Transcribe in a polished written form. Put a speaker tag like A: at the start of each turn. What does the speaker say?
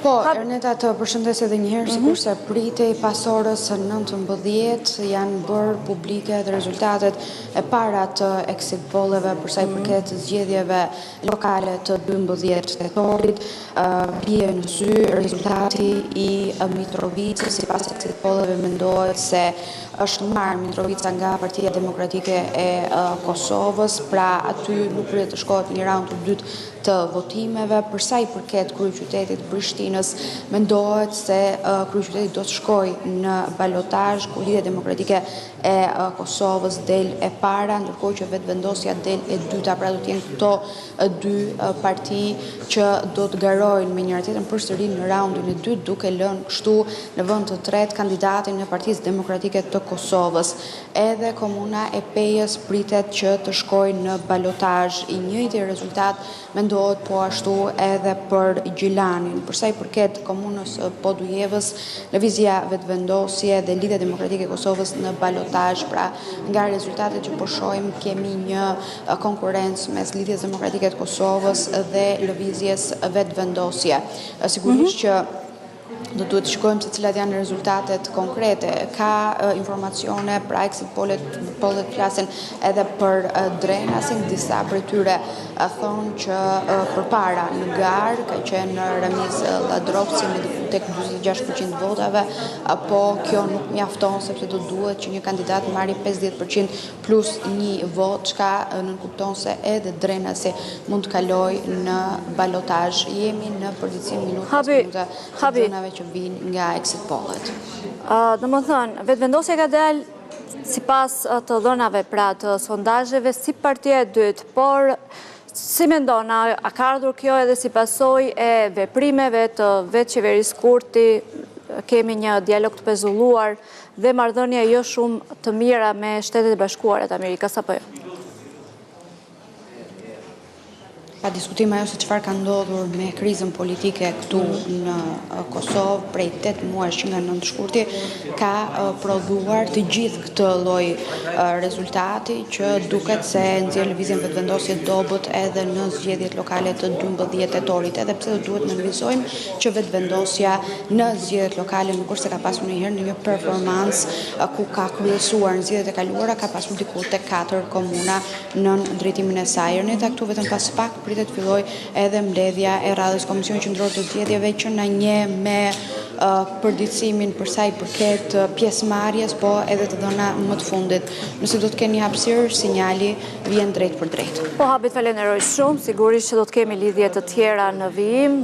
A: Po, Erneta, të përshëndes edhe njëherë, sikur se pritej pas orës 19 janë bërë publike dhe rezultatet e para të exit polleve për sa i përket zgjedhjeve lokale të 12 tetorit. Bie në sy rezultati i Mitrovicës, sipas exit polleve mendohet se është marrë Mitrovica nga Partia Demokratike e Kosovës, pra aty nuk pritet të shkohet një raund të dytë të votimeve. Për sa i përket kryeqytetit Prishtinës, mendohet se kryeqyteti do të shkojë në balotazh ku Lidhja Demokratike e Kosovës del e para, ndërkohë që vetëvendosja del e dyta, pra do të jenë këto dy parti që do të garojnë me njëra tjetrën përsëri në raundin e dytë, duke lënë kështu në vend të tretë kandidatin e Partisë Demokratike të Kosovës. Edhe komuna e Pejës pritet që të shkojë në balotazh. I njëjti rezultat mendohet po ashtu edhe për Gjilanin. Për sa i përket komunës Podujevës, lëvizja vetëvendosje dhe Lidhja Demokratike e Kosovës në balotazh, pra nga rezultatet që po shohim kemi një konkurrencë mes Lidhjes Demokratike të Kosovës dhe lëvizjes vetëvendosje. Sigurisht që do duhet të shikojmë se cilat janë rezultatet konkrete. Ka informacione, pra exit pollet flasin edhe për Drenasin, disa prej tyre thonë që përpara në garë ka qenë Ramiz Ladrovci me tek 46% votave, po kjo nuk mjafton sepse do duhet që një kandidat marrë 50% plus një vot, çka nënkupton se edhe Drenasi mund të kalojë në balotazh. Jemi në përditësim minuta të zonave që vinë nga exit pollet.
B: Domethënë, vetëvendosja ka dalë sipas të dhënave pra të sondazheve si partia e dytë, por si mendon, a ka ardhur kjo edhe si pasojë e veprimeve të vetë qeverisë Kurti? Kemi një dialog të pezulluar dhe marrëdhënie jo shumë të mira me Shtetet e Bashkuara të Amerikës, apo jo?
A: Pa diskutim ajo se çfarë ka ndodhur me krizën politike këtu në Kosovë prej 8 muajsh që nga 9 shkurti ka prodhuar të gjithë këtë lloj rezultati që duket se nxjerr lëvizjen vetëvendosje dobët edhe në zgjedhjet lokale të 12 tetorit, edhe pse do duhet të nënvizojmë që vetëvendosja në zgjedhjet lokale nuk është se ka pasur ndonjëherë në një performancë ku ka kryesuar në zgjedhjet e kaluara, ka pasur diku tek 4 komuna në drejtimin e saj. Erneta, këtu vetëm pas pak pritet filloj edhe mbledhja e radhës Komisioni Qendror të Zgjedhjeve që na njeh me përditësimin për sa i përket pjesëmarrjes, po edhe të dhëna më të fundit. Nëse do të keni hapësirë, sinjali vjen drejt për drejt.
B: Po habet, falenderoj shumë, sigurisht që do të kemi lidhje të tjera në vijim.